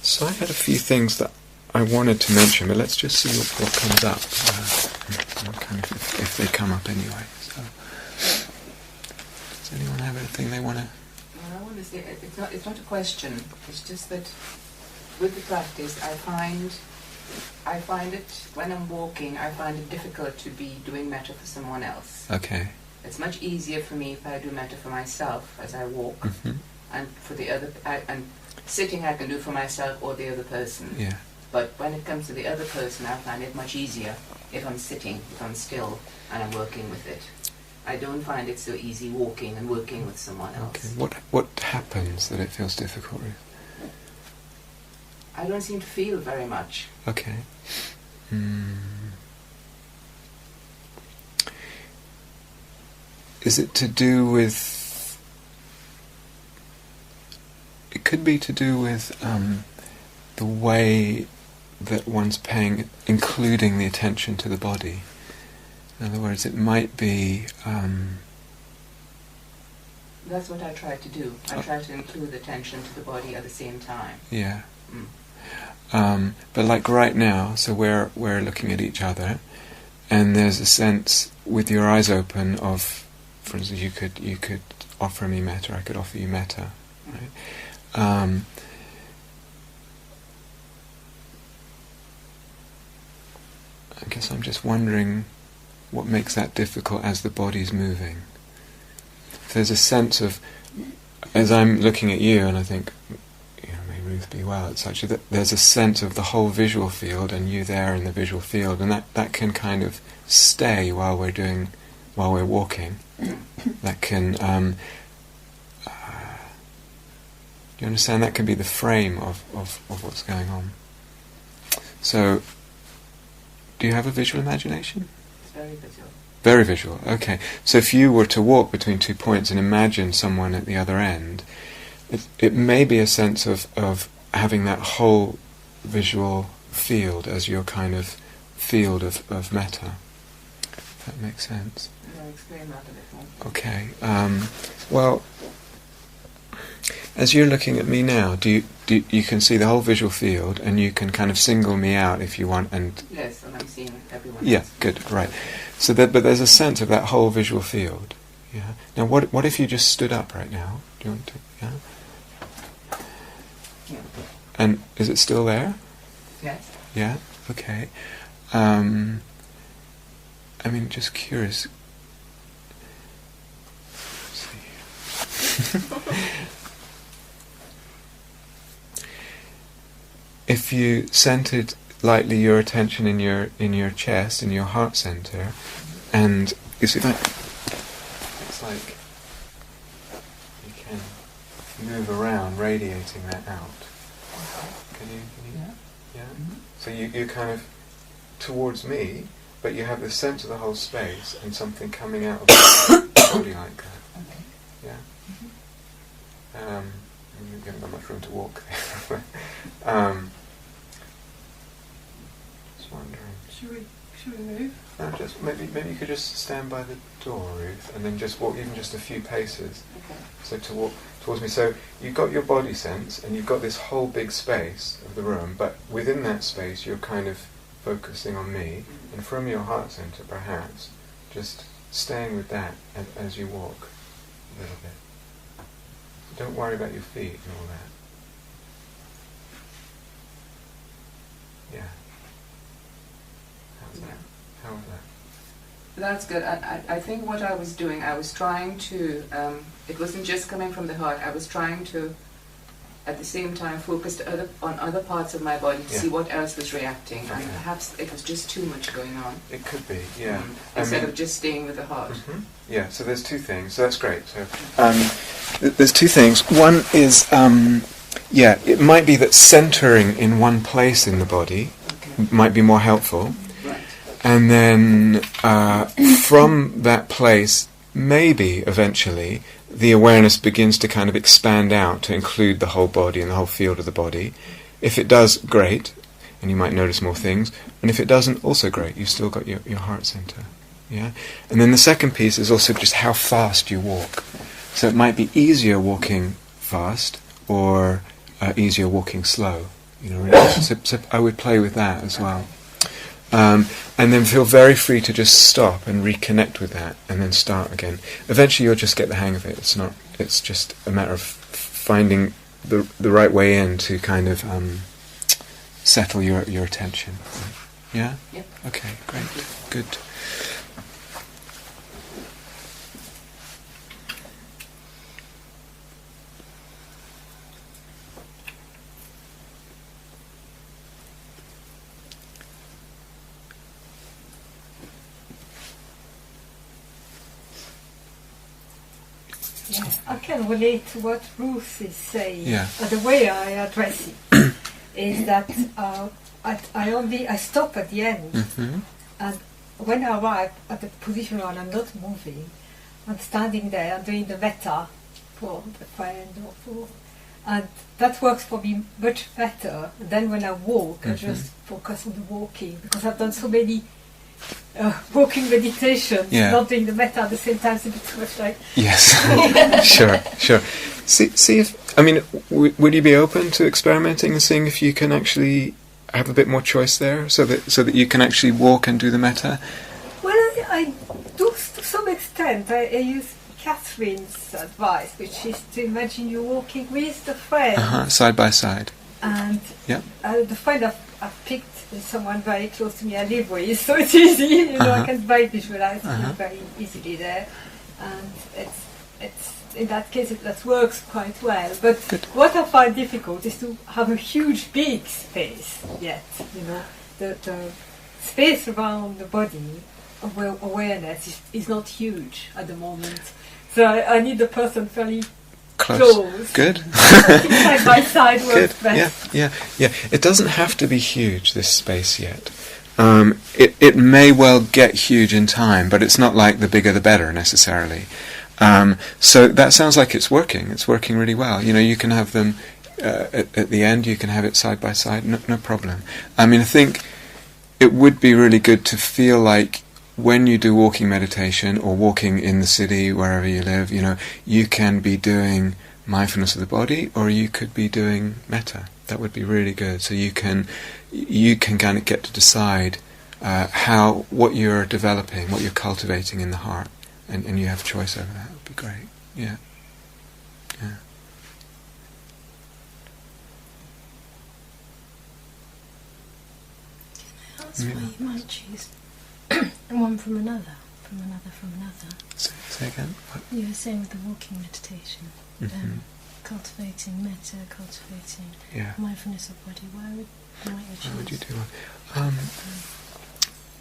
So I had a few things that I wanted to mention, but let's just see what comes up, kind of if they come up anyway. So, does anyone have anything they want to? Well, I want to say it's not a question. It's just that with the practice, I find it when I'm walking, I find it difficult to be doing metta for someone else. Okay. It's much easier for me if I do metta for myself as I walk, and for the other and sitting I can do for myself or the other person. Yeah. But when it comes to the other person, I find it much easier if I'm sitting, if I'm still, and I'm working with it. I don't find it so easy walking and working with someone else. Okay. What happens that it feels difficult, Ruth? I don't seem to feel very much. Okay. Is it to do with... It could be to do with the way that one's paying, including the attention to the body. In other words, it might be... That's what I try to do. I try to include attention to the body at the same time. Yeah. But like right now, so we're looking at each other, and there's a sense with your eyes open of, for instance, you could offer me metta, I could offer you metta, right? I guess I'm just wondering what makes that difficult as the body's moving. If there's a sense of, as I'm looking at you, and I think, may Ruth be well, it's actually that there's a sense of the whole visual field and you there in the visual field, and that can kind of stay while we're walking. That can, you understand, that can be the frame of what's going on. So, do you have a visual imagination? It's very visual. Very visual, okay. So if you were to walk between 2 points and imagine someone at the other end, it may be a sense of having that whole visual field as your kind of field of metta. If that makes sense. Yeah, explain that a bit more. Okay. Well, as you're looking at me now, do you can see the whole visual field, and you can kind of single me out if you want, and yes, and I'm seeing everyone yeah, else. good, right. So but there's a sense of that whole visual field. Yeah. Now, what if you just stood up right now? Do you want to? Yeah. Yeah. And is it still there? Yes. Yeah. Okay. I mean, just curious. Let's see. If you centered lightly your attention in your chest, in your heart center, and you see that it's like you can move around, radiating that out. Can you? Yeah. So you kind of towards me, but you have the sense of the whole space and something coming out of the body like that. Okay. Yeah. You haven't got much room to walk there. Just wondering. Should we move? No, just maybe you could just stand by the door, Ruth, and then just walk even just a few paces. Okay. So to walk towards me. So you've got your body sense, and you've got this whole big space of the room, but within that space you're kind of focusing on me, and from your heart center perhaps, just staying with that as you walk a little bit. Don't worry about your feet and all that. Yeah. How's that? How was that? That's good. I think what I was doing, I was trying to, it wasn't just coming from the heart, I was trying to, at the same time, focus on other parts of my body to see what else was reacting, and perhaps it was just too much going on. It could be, yeah. Instead of just staying with the heart. Mm-hmm. Yeah, so there's two things, so that's great. So there's two things. One is, it might be that centering in one place in the body might be more helpful. And then from that place, maybe eventually, the awareness begins to kind of expand out to include the whole body and the whole field of the body. If it does, great, and you might notice more things. And if it doesn't, also great, you've still got your heart center. Yeah. And then the second piece is also just how fast you walk. So it might be easier walking fast or easier walking slow. So I would play with that as well. And then feel very free to just stop and reconnect with that, and then start again. Eventually, you'll just get the hang of it. It's just a matter of finding the right way in to kind of settle your attention. Yeah. Yep. Okay. Great. Good. Yeah, I can relate to what Ruth is saying. Yeah. The way I address it is that I stop at the end, and when I arrive at the position where I'm not moving, I'm standing there and doing the metta for the friend and that works for me much better than when I walk. I just focus on the walking, because I've done so many walking meditations, not doing the metta at the same time. It's a bit too much like... Yes, sure. See if, I mean, would you be open to experimenting and seeing if you can actually have a bit more choice there, so that you can actually walk and do the metta? Well, I do to some extent. I use Catherine's advice, which is to imagine you're walking with the friend. Side by side. And the friend I've picked is someone very close to me I live with, so it's easy, I can very visualize very easily there. And it's in that case that works quite well. But what I find difficult is to have a huge big space yet, the space around the body of awareness is not huge at the moment. So I need the person fairly close. Good. Side by side works best. Yeah. It doesn't have to be huge, this space yet. It may well get huge in time, but it's not like the bigger the better necessarily. So that sounds like it's working. It's working really well. You can have them at the end. You can have it side by side. No problem. I mean, I think it would be really good to feel like when you do walking meditation or walking in the city, wherever you live, you can be doing mindfulness of the body, or you could be doing metta. That would be really good. So you can kind of get to decide what you're developing, what you're cultivating in the heart, and you have choice over that. It would be great. Yeah. Can I ask why you might choose one from another? Say again? What? You were saying with the walking meditation, cultivating metta, cultivating mindfulness of body. Why might you choose? Why would you do one?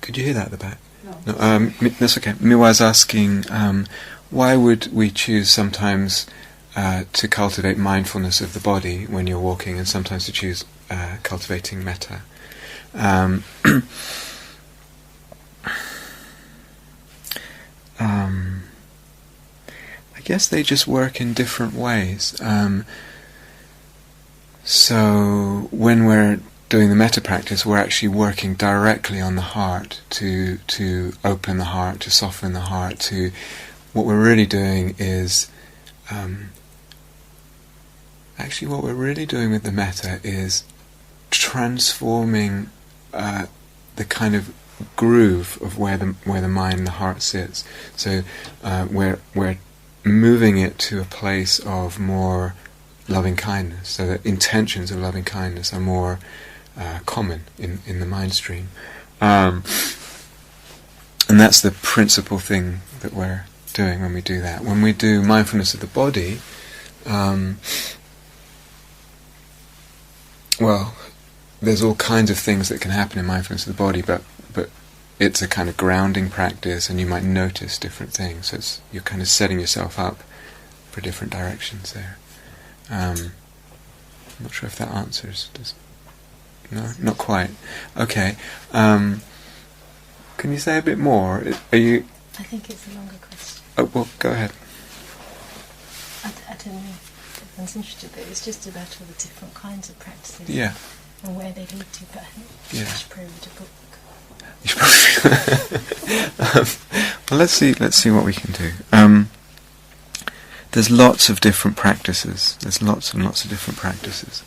Could you hear that at the back? No. That's okay. Miwa was asking, why would we choose sometimes to cultivate mindfulness of the body when you're walking, and sometimes to choose cultivating metta? I guess they just work in different ways. So when we're doing the metta practice, we're actually working directly on the heart to open the heart, to soften the heart. What we're really doing is actually what we're really doing with the metta is transforming the kind of groove of where the mind and the heart sits. So we're moving it to a place of more loving kindness, so that intentions of loving kindness are more common in the mind stream, and that's the principal thing that we're doing when we do that. When we do mindfulness of the body, well, there's all kinds of things that can happen in mindfulness of the body, but it's a kind of grounding practice, and you might notice different things. So you're kind of setting yourself up for different directions there. I'm not sure if that answers. No, not quite. Okay. Can you say a bit more? Are you? I think it's a longer question. Oh well, go ahead. I don't know if everyone's interested, but it's just about all the different kinds of practices. Yeah. And where they lead to, but I think you should probably read a book. Well, let's see what we can do. There's lots of different practices. There's lots and lots of different practices.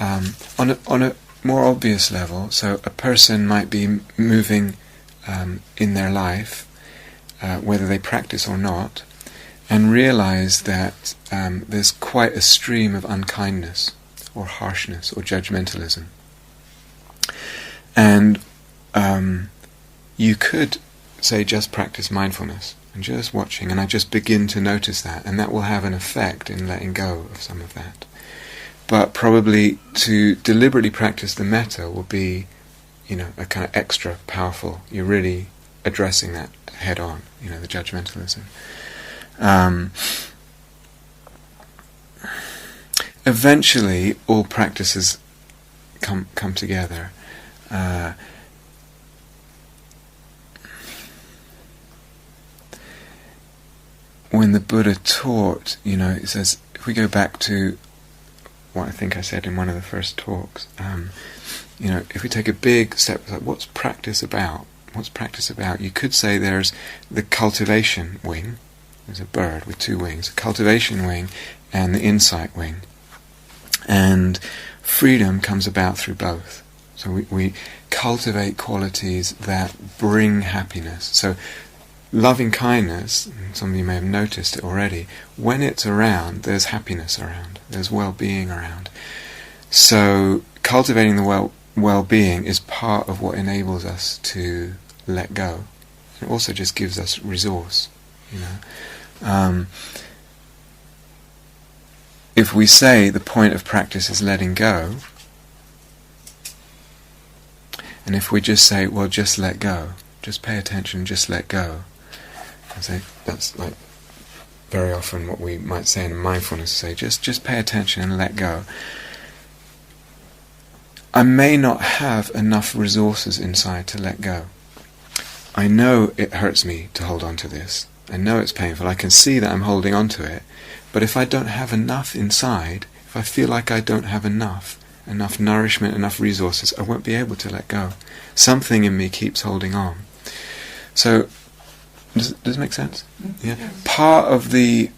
on a more obvious level, so a person might be moving in their life, whether they practice or not, and realize that there's quite a stream of unkindness or harshness or judgmentalism. And you could say just practice mindfulness and just watching, and I just begin to notice that, and that will have an effect in letting go of some of that. But probably to deliberately practice the metta will be, a kind of extra powerful. You're really addressing that head on, the judgmentalism. Eventually, all practices come together. When the Buddha taught, it says, if we go back to what I think I said in one of the first talks, if we take a big step, like what's practice about? What's practice about? You could say there's the cultivation wing. There's a bird with two wings, a cultivation wing and the insight wing. And freedom comes about through both. So we cultivate qualities that bring happiness. So loving kindness, some of you may have noticed it already, when it's around, there's happiness around, there's well-being around. So cultivating the well-being is part of what enables us to let go. It also just gives us resource, If we say the point of practice is letting go, and if we just say, well, just let go, just pay attention, just let go, I say that's like very often what we might say in mindfulness, say just pay attention and let go. I may not have enough resources inside to let go. I know it hurts me to hold on to this. I know it's painful. I can see that I'm holding on to it. But if I don't have enough inside, if I feel like I don't have enough nourishment, enough resources, I won't be able to let go. Something in me keeps holding on. So, does it make sense? Yeah. Part of the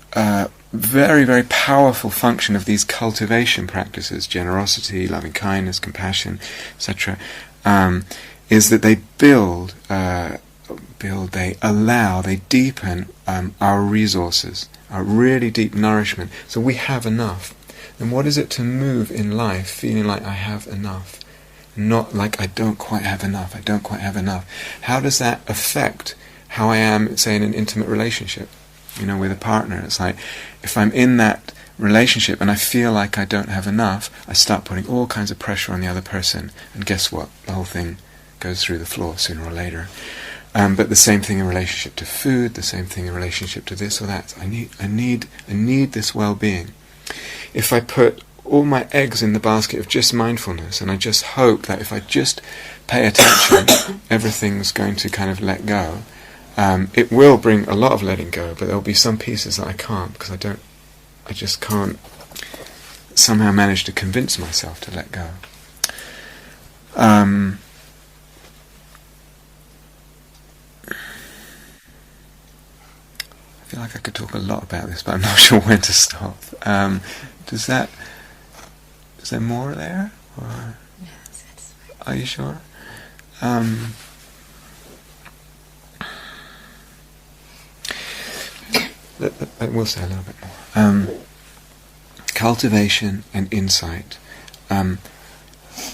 very, very powerful function of these cultivation practices, generosity, loving kindness, compassion, etc., is that they build, they allow, they deepen our resources, our really deep nourishment. So we have enough. And what is it to move in life feeling like I have enough? Not like I don't quite have enough, I don't quite have enough. How does that affect how I am, say, in an intimate relationship, with a partner? It's like, if I'm in that relationship and I feel like I don't have enough, I start putting all kinds of pressure on the other person, and guess what? The whole thing goes through the floor sooner or later. But the same thing in relationship to food, the same thing in relationship to this or that. I need this well-being. If I put all my eggs in the basket of just mindfulness, and I just hope that if I just pay attention, everything's going to kind of let go, it will bring a lot of letting go, but there'll be some pieces that I can't, because I just can't somehow manage to convince myself to let go. I feel like I could talk a lot about this, but I'm not sure when to stop. Is there more there? Or are you sure? I will say a little bit more. Cultivation and insight.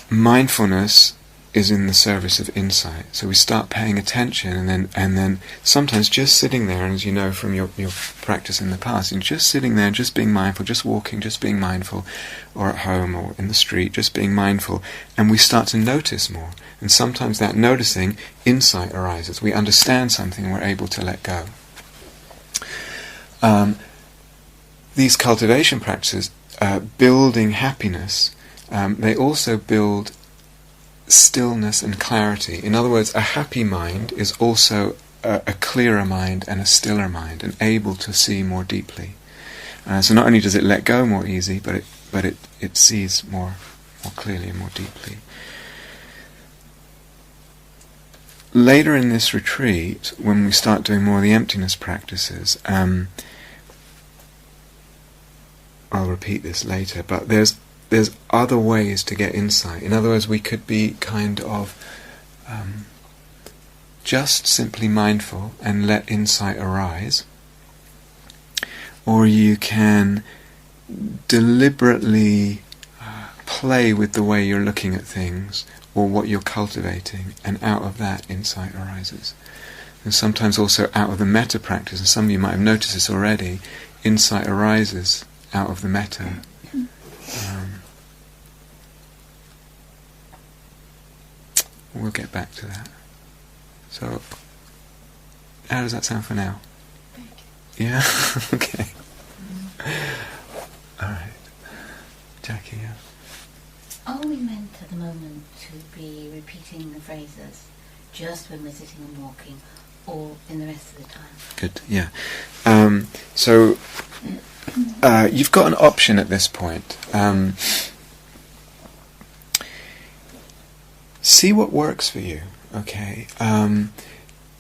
Mindfulness is in the service of insight. So we start paying attention, and then sometimes just sitting there, and as you know from your practice in the past, and just sitting there, just being mindful, just walking, just being mindful, or at home or in the street, just being mindful, and we start to notice more. And sometimes that noticing, insight arises. We understand something and we're able to let go. These cultivation practices, building happiness, they also build stillness and clarity. In other words, a happy mind is also a clearer mind and a stiller mind, and able to see more deeply. So not only does it let go more easy, but it sees more clearly and more deeply. Later in this retreat, when we start doing more of the emptiness practices, I'll repeat this later, but there's there's other ways to get insight. In other words, we could be kind of just simply mindful and let insight arise, or you can deliberately play with the way you're looking at things or what you're cultivating, and out of that insight arises. And sometimes also out of the metta practice, and some of you might have noticed this already, insight arises out of the metta. We'll get back to that. So, how does that sound for now? Yeah? Okay. Alright. Jackie, yeah? Are we meant at the moment to be repeating the phrases just when we're sitting and walking, or in the rest of the time? Good, yeah. So, you've got an option at this point. See what works for you, okay?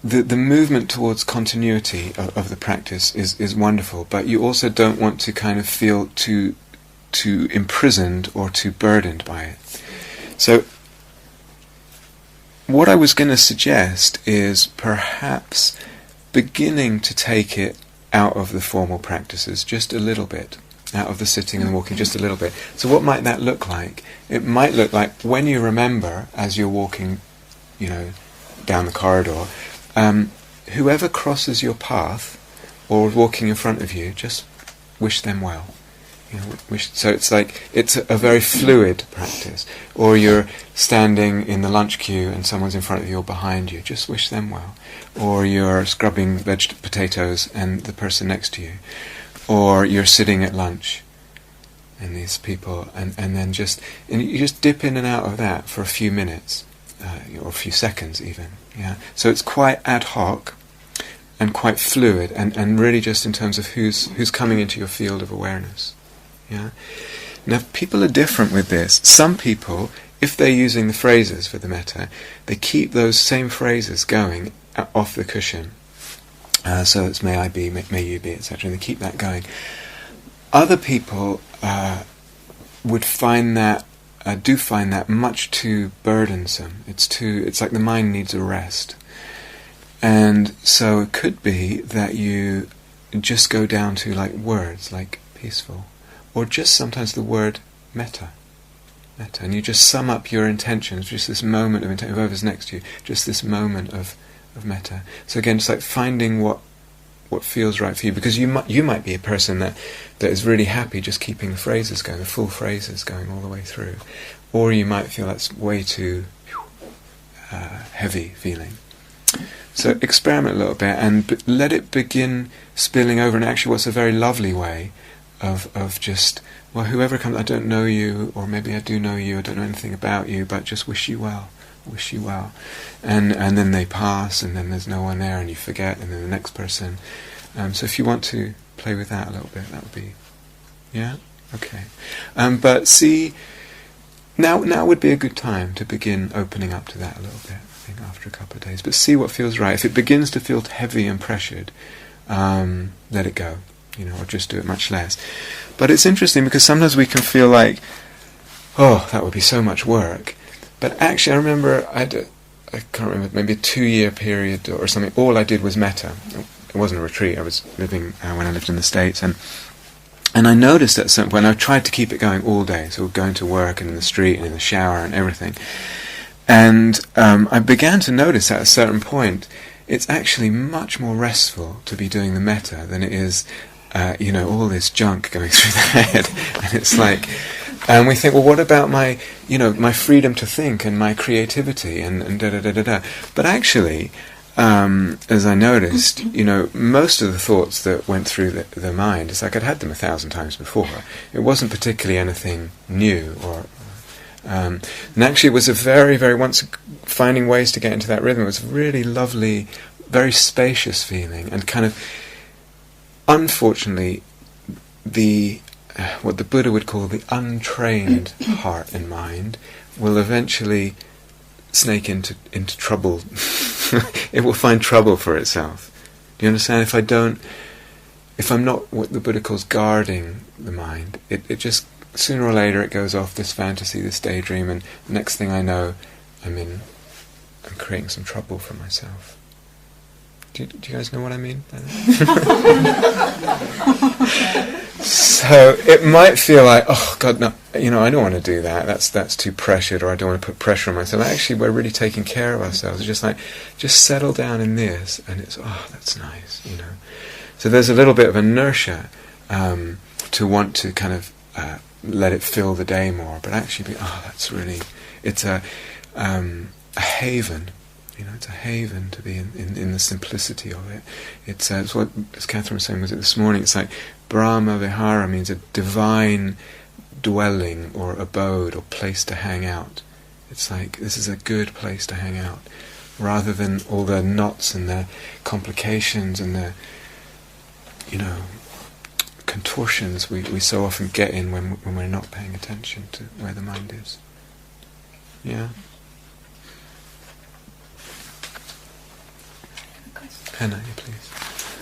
The movement towards continuity of the practice is wonderful, but you also don't want to kind of feel too imprisoned or too burdened by it. So what I was going to suggest is perhaps beginning to take it out of the formal practices just a little bit, out of the sitting and walking just a little bit. So what might that look like? It might look like when you remember, as you're walking, down the corridor, whoever crosses your path or walking in front of you, just wish them well. So it's like it's a very fluid practice. Or you're standing in the lunch queue and someone's in front of you or behind you, just wish them well. Or you're scrubbing potatoes and the person next to you. Or you're sitting at lunch and these people, and then you just dip in and out of that for a few minutes, or a few seconds even. Yeah. So it's quite ad hoc and quite fluid, and really just in terms of who's coming into your field of awareness. Yeah. Now people are different with this. Some people, if they're using the phrases for the metta, they keep those same phrases going off the cushion. So it's may I be, may you be, etc. And they keep that going. Other people would find that, do find that much too burdensome. It's like the mind needs a rest. And so it could be that you just go down to like words, like peaceful, or just sometimes the word metta, and you just sum up your intentions, just this moment of intention, whoever's next to you, just this moment of metta. So again, it's like finding what feels right for you, because you might be a person that is really happy just keeping the phrases going, the full phrases going all the way through, or you might feel that's way too heavy feeling. So experiment a little bit and let it begin spilling over. And actually, what's a very lovely way of just, well, whoever comes, I don't know you, or maybe I do know you, I don't know anything about you, but just wish you well. And then they pass, and then there's no one there, and you forget, and then the next person. So if you want to play with that a little bit, that would be, yeah? Okay. But see, now would be a good time to begin opening up to that a little bit, I think, after a couple of days. But see what feels right. If it begins to feel heavy and pressured, let it go, or just do it much less. But it's interesting, because sometimes we can feel like, oh, that would be so much work. But actually, I remember I can't remember, maybe a 2-year period or something. All I did was metta. It wasn't a retreat. I was living when I lived in the States, and I noticed at some point I tried to keep it going all day. So going to work and in the street and in the shower and everything. And I began to notice at a certain point, it's actually much more restful to be doing the metta than it is, all this junk going through the head. And it's like. And we think, well, what about my freedom to think and my creativity and da-da-da-da-da. But actually, as I noticed, most of the thoughts that went through the mind, it's like I'd had them 1,000 times before. It wasn't particularly anything new. And actually it was a very, very, once finding ways to get into that rhythm, it was a really lovely, very spacious feeling. And kind of, unfortunately, what the Buddha would call the untrained heart and mind will eventually snake into trouble. It will find trouble for itself. Do you understand? If I'm not what the Buddha calls guarding the mind, it just sooner or later it goes off, this fantasy, this daydream, and next thing I know, I'm creating some trouble for myself. Do you guys know what I mean by that? So it might feel like, oh God, no, I don't want to do that. That's too pressured, or I don't want to put pressure on myself. Actually, we're really taking care of ourselves. It's just like, just settle down in this, and it's, oh, that's nice, So there's a little bit of inertia to want to kind of let it fill the day more, but actually, that's really, it's a haven. It's a haven to be in the simplicity of it. It's what, as Catherine was saying, was it this morning? It's like Brahma Vihara means a divine dwelling or abode or place to hang out. It's like, this is a good place to hang out, rather than all the knots and the complications and the, contortions we so often get in when we're not paying attention to where the mind is. Yeah? Hannah, please.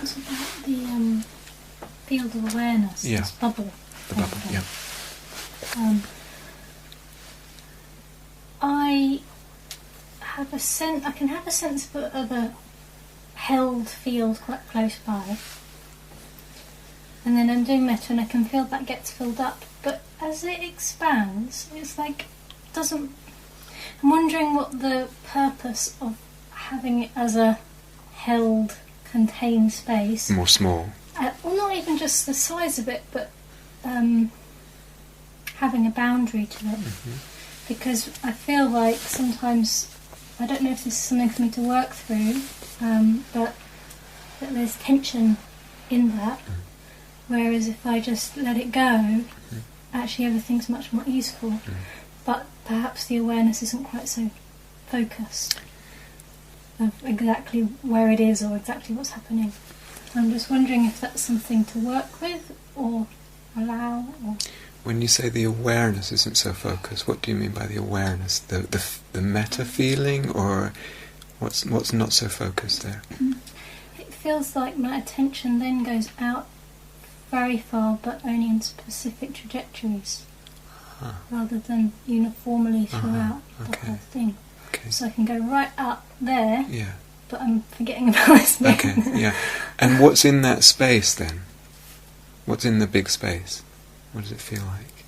It's about the field of awareness, this bubble. The bubble, yeah. I can have a sense of a held field quite close by. And then I'm doing metta and I can feel that gets filled up. But as it expands, it's like, I'm wondering what the purpose of having it as a held, contained space. More small. Well, not even just the size of it, but having a boundary to it. Mm-hmm. Because I feel like sometimes, I don't know if this is something for me to work through, but that there's tension in that. Mm. Whereas if I just let it go, actually everything's much more easeful. Mm. But perhaps the awareness isn't quite so focused of exactly where it is or exactly what's happening. I'm just wondering if that's something to work with or allow. Or when you say the awareness isn't so focused, what do you mean by the awareness? The metta feeling, or what's not so focused there? It feels like my attention then goes out very far, but only in specific trajectories, rather than uniformly throughout the whole thing. Okay. So I can go right up there, but I'm forgetting about this bit. Okay, yeah. And what's in that space then? What's in the big space? What does it feel like?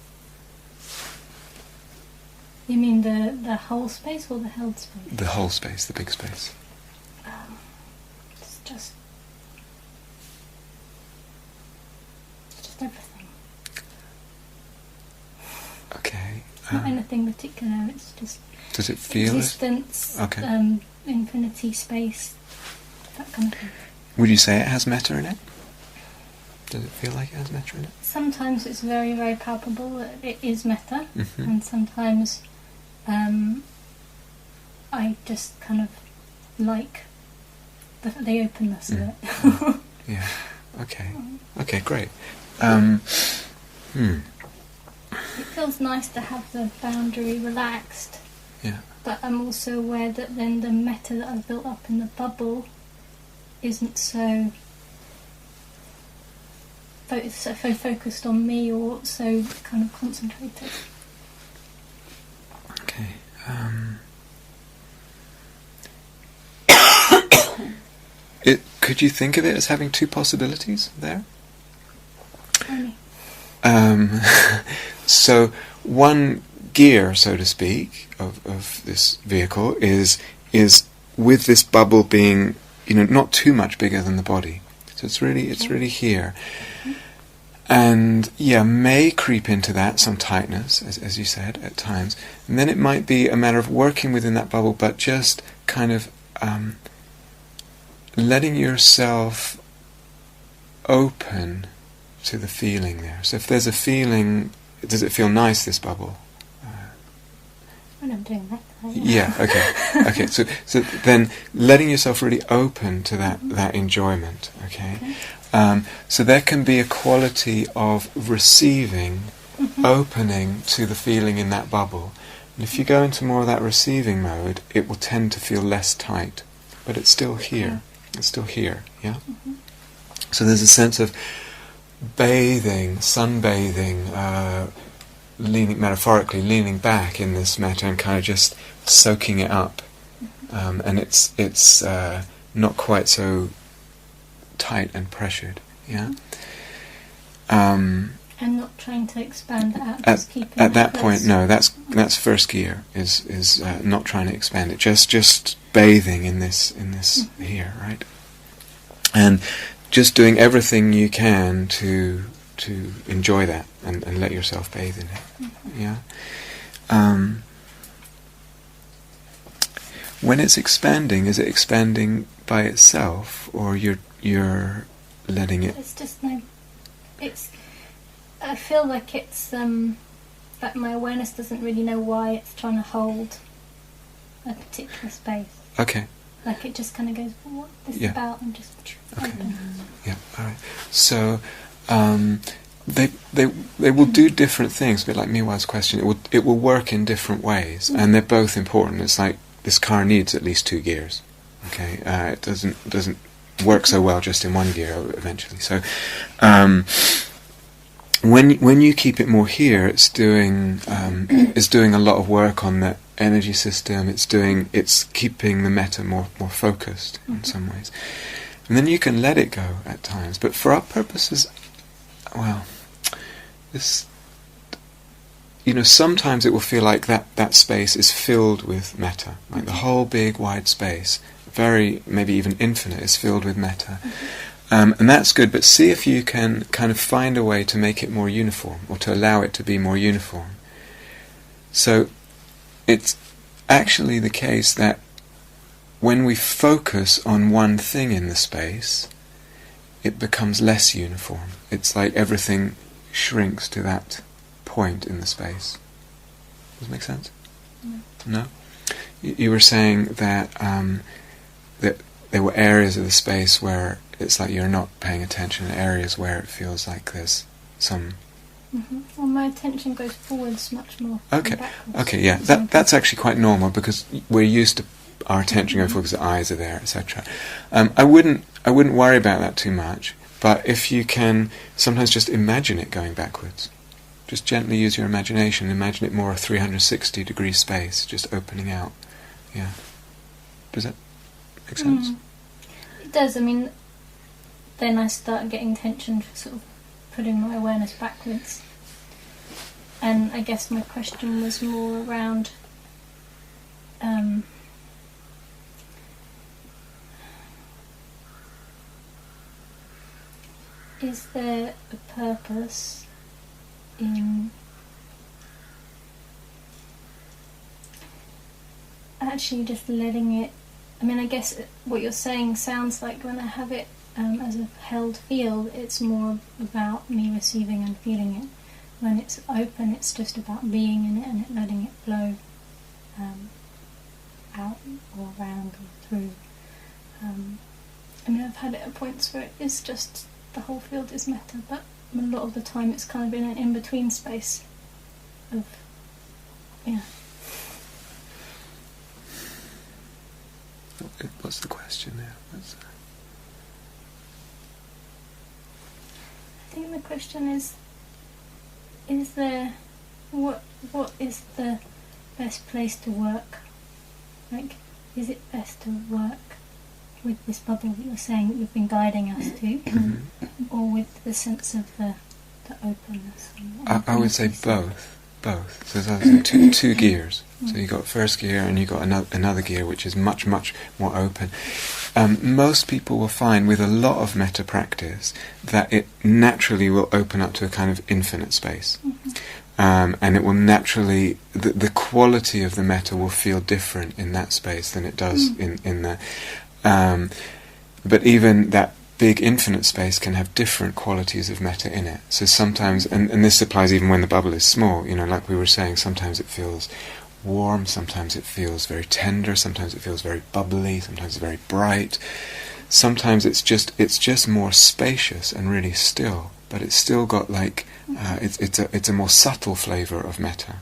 You mean the whole space or the held space? The whole space, the big space. It's just everything. Okay. Not anything particular, it's just... Does it feel existence, infinity, space, that kind of thing. Would you say it has metta in it? Does it feel like it has metta in it? Sometimes it's very, very palpable that it is metta, and sometimes I just kind of like the openness of it. Yeah. Okay. Okay, great. It feels nice to have the boundary relaxed. Yeah. But I'm also aware that then the metta that I've built up in the bubble isn't so focused on me or so kind of concentrated. Okay. Could you think of it as having two possibilities there? So one gear, so to speak, of this vehicle is with this bubble being, not too much bigger than the body. So it's really here. And may creep into that some tightness, as you said, at times. And then it might be a matter of working within that bubble, but just kind of letting yourself open to the feeling there. So if there's a feeling, does it feel nice, this bubble? When I'm doing that. Okay. So then letting yourself really open to that enjoyment. Okay. So there can be a quality of receiving, opening to the feeling in that bubble. And if you go into more of that receiving mode, it will tend to feel less tight, but it's still here. It's still here. Yeah. So there's a sense of bathing, sunbathing, metaphorically leaning back in this metta and kind of just soaking it up, and it's not quite so tight and pressured. Yeah. And not trying to expand it out. Just keeping at that close. point, no. That's first gear. Is not trying to expand it. Just bathing in this here, right? And just doing everything you can to enjoy that and let yourself bathe in it. Yeah. When it's expanding, is it expanding by itself, or you're letting it? It's just no. I feel like it's like my awareness doesn't really know why it's trying to hold a particular space. Okay. Like it just kind of goes, well, what is this about, and just open. Yeah. All right. So they will do different things. A bit like Miwa's question, it will work in different ways, and they're both important. It's like this car needs at least 2 gears. Okay. It doesn't work so well just in 1 gear eventually. So. When you keep it more here, it's doing a lot of work on the energy system. It's keeping the metta more focused in some ways, and then you can let it go at times. But for our purposes, well, this, sometimes it will feel like that space is filled with metta, like the whole big wide space, very maybe even infinite, is filled with metta. And that's good, but see if you can kind of find a way to make it more uniform, or to allow it to be more uniform. So it's actually the case that when we focus on one thing in the space, it becomes less uniform. It's like everything shrinks to that point in the space. Does it make sense? No? You were saying that that there were areas of the space where it's like you're not paying attention, and areas where it feels like there's some... Well, my attention goes forwards much more than backwards. Okay, yeah, that's actually quite normal, because we're used to our attention going forward because the eyes are there, etc. I wouldn't worry about that too much, but if you can sometimes just imagine it going backwards. Just gently use your imagination, imagine it more a 360 degree space, just opening out. Yeah. Does that make sense? It does. I mean, then I start getting tension for sort of putting my awareness backwards. And I guess my question was more around is there a purpose in actually just letting it... I mean, I guess what you're saying sounds like when I have it as a held field, it's more about me receiving and feeling it. When it's open, it's just about being in it and letting it flow out or around or through. I mean, I've had it at points where it is just the whole field is metta, but a lot of the time it's kind of in an in-between space of, What's the question there? I think the question is there, what is the best place to work? Like, is it best to work with this bubble that you're saying that you've been guiding us to, or with the sense of the openness? I would say both. So there's two gears. So you've got first gear and you've got another gear which is much, much more open. Most people will find with a lot of metta practice that it naturally will open up to a kind of infinite space. And it will naturally, the quality of the metta will feel different in that space than it does in the... but even that big infinite space can have different qualities of metta in it. So sometimes, and this applies even when the bubble is small, like we were saying, sometimes it feels warm, sometimes it feels very tender, sometimes it feels very bubbly, sometimes it's very bright. Sometimes it's just more spacious and really still, but it's still got like it's a more subtle flavour of metta,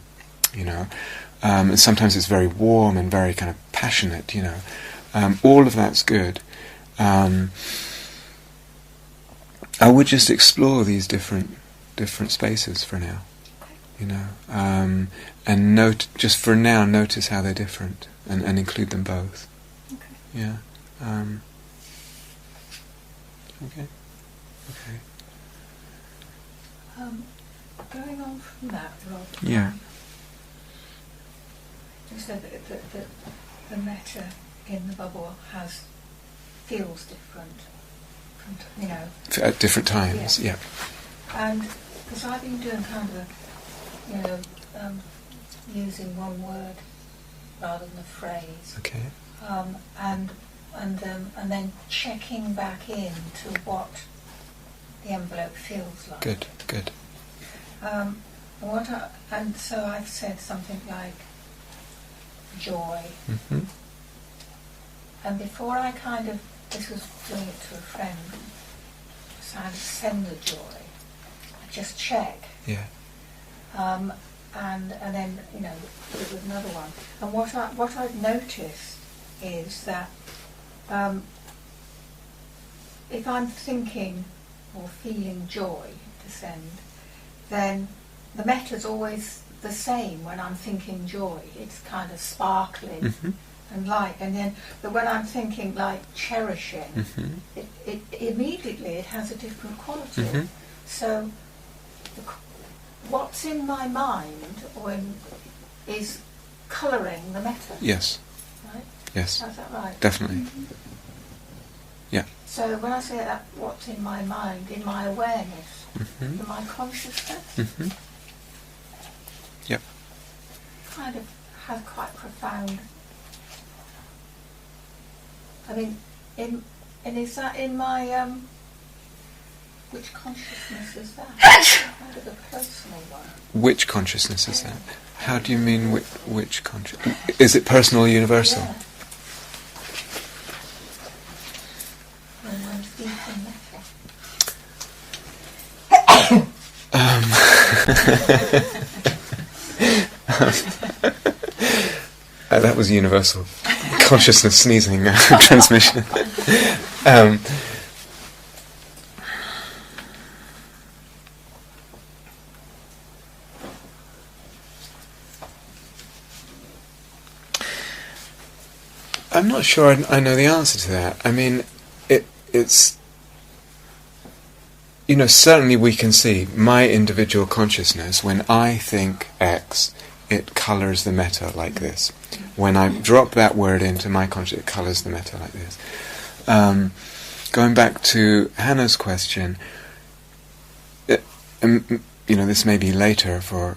and sometimes it's very warm and very kind of passionate, all of that's good. I would just explore these different spaces for now. and just for now, notice how they're different, and include them both. Okay. Yeah. Okay. Going on from that, Rob. Yeah. You said that the metta in the bubble feels different from, At different times. Yeah. And because I've been doing kind of using one word rather than a phrase. Okay. And then checking back in to what the envelope feels like. Good. And so I've said something like joy. Mm-hmm. And before I this was doing it to a friend, so I'd send the joy. I just check. Yeah. And then put it with another one. And what I've noticed is that if I'm thinking or feeling joy descend, then the metta's always the same when I'm thinking joy. It's kind of sparkling Mm-hmm. and light. But when I'm thinking like cherishing, Mm-hmm. it immediately it has a different quality. Mm-hmm. So what's in my mind is colouring the metta. Yes. Right? Yes. Is that right? Definitely. Mm-hmm. Yeah. So when I say that, what's in my mind, in my awareness, Mm-hmm. in my consciousness, Mm-hmm. Yep. kind of has quite profound. I mean, and is that in my which consciousness is that? Kind of a personal one. Which consciousness is that? How do you mean which consciousness? Is it personal or universal? Yeah. When I'm deep in metta. That was universal consciousness sneezing transmission. I'm not sure I know the answer to that. I mean, it's... certainly we can see my individual consciousness, when I think X, it colours the metta like this. When I drop that word into my consciousness, it colours the metta like this. Going back to Hannah's question, this may be later for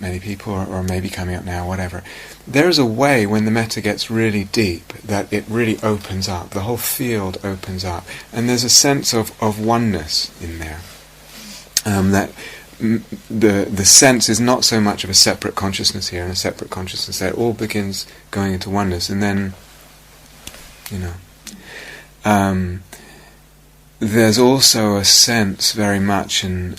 many people, or maybe coming up now, whatever. There's a way when the metta gets really deep that it really opens up, the whole field opens up, and there's a sense of oneness in there. That the sense is not so much of a separate consciousness here and a separate consciousness there. It all begins going into oneness, and then, there's also a sense very much in...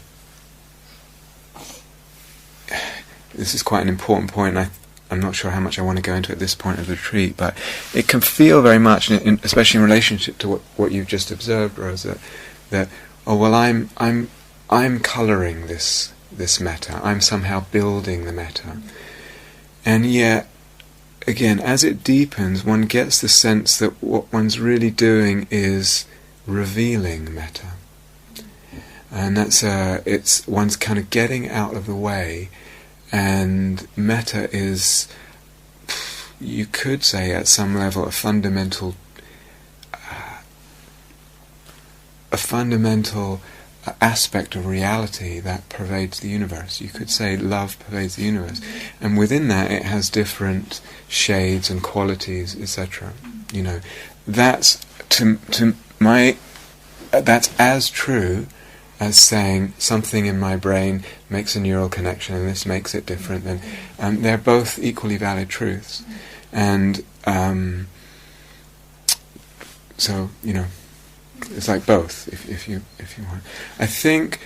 This is quite an important point, and I'm not sure how much I want to go into at this point of the retreat, but it can feel very much, especially in relationship to what you've just observed, Rose, that I'm colouring this metta. I'm somehow building the metta, and yet, again, as it deepens, one gets the sense that what one's really doing is revealing metta, and it's one's kind of getting out of the way. And metta is, you could say at some level, a fundamental aspect of reality that pervades the universe. You could say love pervades the universe, and within that it has different shades and qualities, etc. That's that's as true as saying something in my brain makes a neural connection and this makes it different. And they're both equally valid truths. And so, it's like both, if you want. I think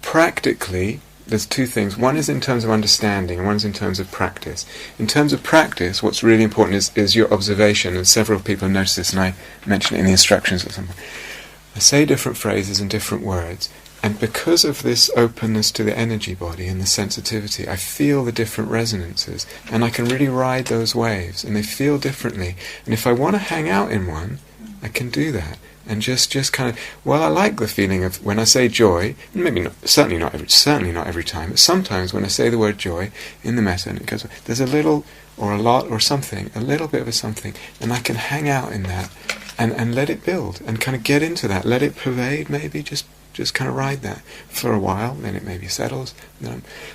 practically there's two things. One is in terms of understanding, and one is in terms of practice. In terms of practice, what's really important is your observation, and several people have noticed this, and I mentioned it in the instructions at some point. I say different phrases and different words, And because of this openness to the energy body and the sensitivity, I feel the different resonances, and I can really ride those waves, and they feel differently. And if I want to hang out in one, I can do that. And just kind of, well, I like the feeling of when I say joy, maybe not, certainly not every time, but sometimes when I say the word joy in the metta, and it goes, there's a little or a lot or something, a little bit of a something, and I can hang out in that and let it build and kind of get into that, let it pervade, maybe just kind of ride that for a while, then it maybe settles.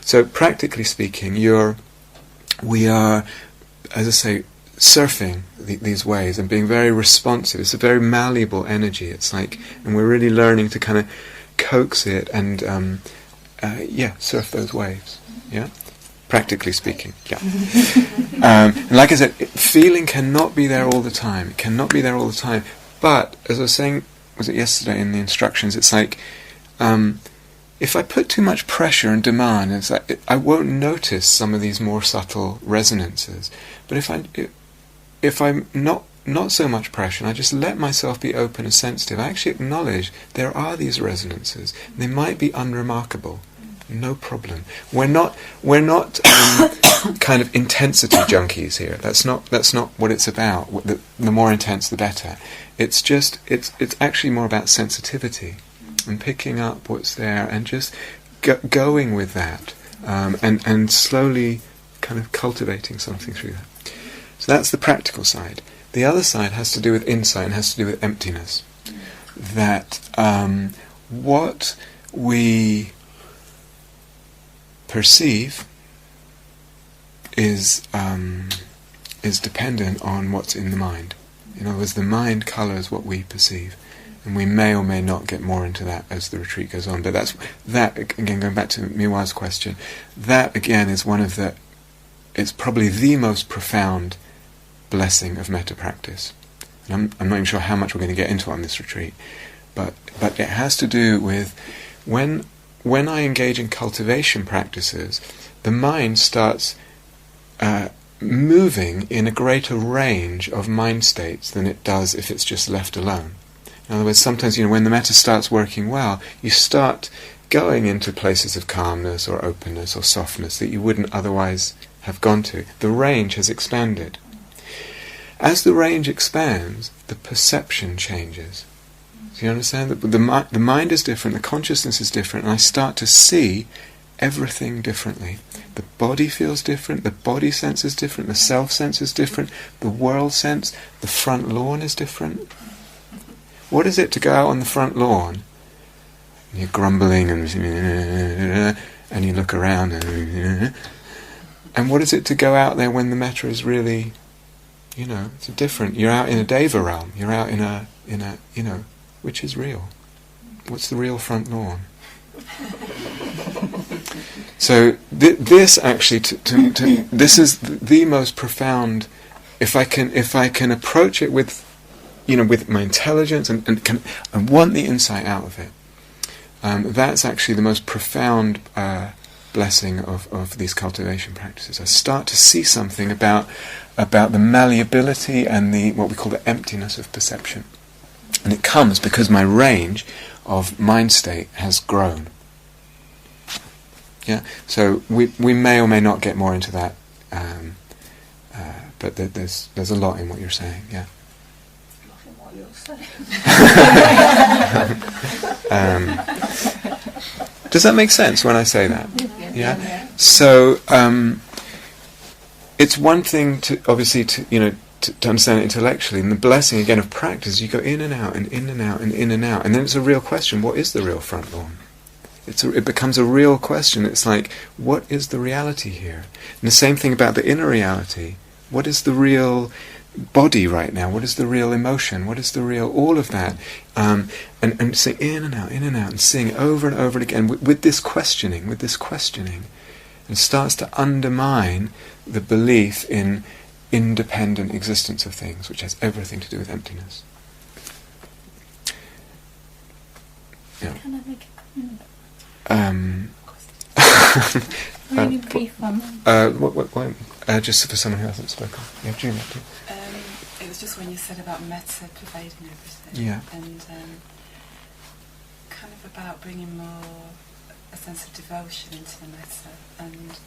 So practically speaking, we are, as I say, surfing these waves and being very responsive. It's a very malleable energy. It's like, and we're really learning to kind of coax it and surf those waves. Yeah, practically speaking. Yeah. And like I said, feeling cannot be there all the time. It cannot be there all the time. But as I was saying, was it yesterday in the instructions? It's like if I put too much pressure and demand, it's like I won't notice some of these more subtle resonances. But if I'm not so much pressure, and I just let myself be open and sensitive, I actually acknowledge there are these resonances. They might be unremarkable, no problem. We're not kind of intensity junkies here. That's not what it's about. The more intense, the better. It's just it's actually more about sensitivity and picking up what's there and just going with that and slowly kind of cultivating something through that. So that's the practical side. The other side has to do with insight and has to do with emptiness. That what we perceive is dependent on what's in the mind. In other words, the mind colours what we perceive. And we may or may not get more into that as the retreat goes on. But that again, going back to Miwa's question, that again is it's probably the most profound blessing of metta practice. And I'm not even sure how much we're going to get into on this retreat, but it has to do with when I engage in cultivation practices, the mind starts moving in a greater range of mind states than it does if it's just left alone. In other words, sometimes when the metta starts working well, you start going into places of calmness or openness or softness that you wouldn't otherwise have gone to. The range has expanded. As the range expands, the perception changes. So you understand that the mind is different, the consciousness is different, and I start to see everything differently. The body feels different, the body sense is different, the self sense is different, the world sense, the front lawn is different. What is it to go out on the front lawn? And you're grumbling and you look around and what is it to go out there when the metta is really, it's different. You're out in a deva realm. You're out in a which is real? What's the real front lawn? So this actually, this is the most profound. If I can approach it with my intelligence and want the insight out of it, that's actually the most profound blessing of these cultivation practices. I start to see something about the malleability and what we call the emptiness of perception. And it comes because my range of mind state has grown. Yeah. So we may or may not get more into that, but there's a lot in what you're saying. Yeah. Does that make sense when I say that? Yeah. So it's one thing to obviously to understand it intellectually, and the blessing again of practice. You go in and out and in and out and in and out, and then it's a real question: what is the real front lawn? It becomes a real question. It's like, what is the reality here? And the same thing about the inner reality. What is the real body right now? What is the real emotion? What is the real all of that? And say in and out, and seeing over and over again with this questioning, and starts to undermine the belief in independent existence of things, which has everything to do with emptiness. Yeah. Can I make a comment? Really brief one. Just for someone who hasn't spoken. Yeah, Julia. It was just when you said about metta pervading everything. Yeah. And kind of about bringing more a sense of devotion into the metta, and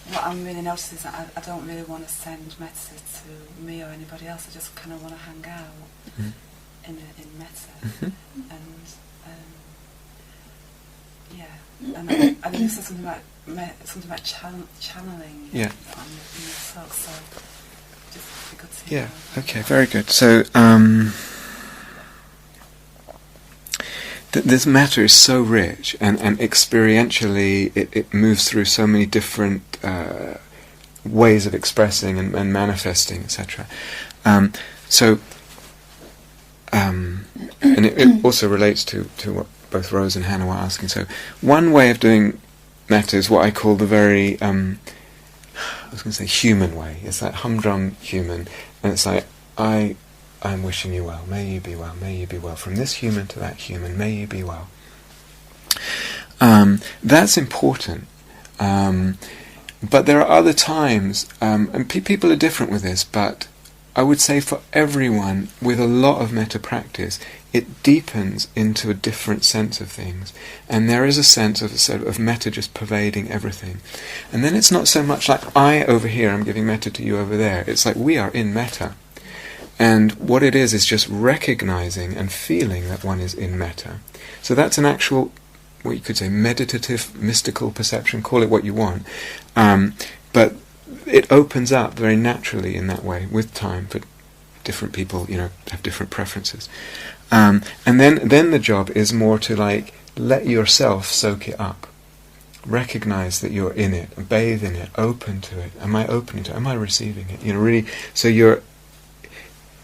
what I'm really noticing is that I don't really want to send metta to me or anybody else. I just kind of want to hang out in metta, and and I think this is something about channeling. Yeah. On the talk, so just be good to hear. Yeah. Okay. Very good. So. This matter is so rich, and experientially it moves through so many different ways of expressing and manifesting, etc. And it also relates to what both Rose and Hannah were asking. So one way of doing metta is what I call the very, I was going to say human way. It's like humdrum human, and it's like, I'm wishing you well, may you be well, may you be well. From this human to that human, may you be well. That's important. But there are other times, and people are different with this, but I would say for everyone with a lot of metta practice, it deepens into a different sense of things. And there is a sense of metta just pervading everything. And then it's not so much like I over here, I'm giving metta to you over there. It's like we are in metta. And what it is just recognizing and feeling that one is in metta. So that's an actual, what you could say, meditative, mystical perception, call it what you want. But it opens up very naturally in that way, with time, for different people, have different preferences. And then the job is more to let yourself soak it up. Recognize that you're in it, bathe in it, open to it. Am I opening to it? Am I receiving it? Really, so